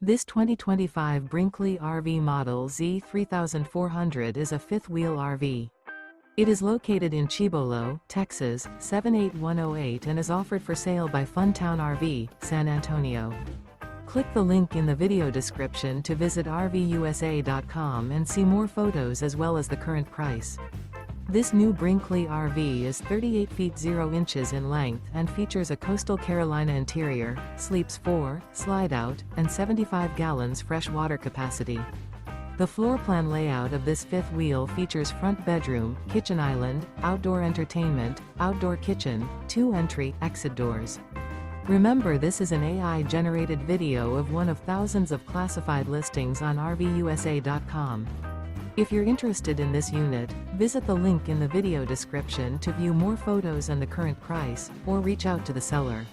This 2025 Brinkley RV Model Z 3400 is a fifth-wheel RV. It is located in Cibolo, Texas, 78108 and is offered for sale by Funtown RV, San Antonio. Click the link in the video description to visit RVUSA.com and see more photos as well as the current price. This new Brinkley RV is 38 feet 0 inches in length and features a Coastal Carolina interior, sleeps 4, slide-out, and 75 gallons fresh water capacity. The floor plan layout of this fifth wheel features front bedroom, kitchen island, outdoor entertainment, outdoor kitchen, 2 entry/exit doors. Remember, this is an AI-generated video of one of thousands of classified listings on RVUSA.com. If you're interested in this unit, visit the link in the video description to view more photos and the current price, or reach out to the seller.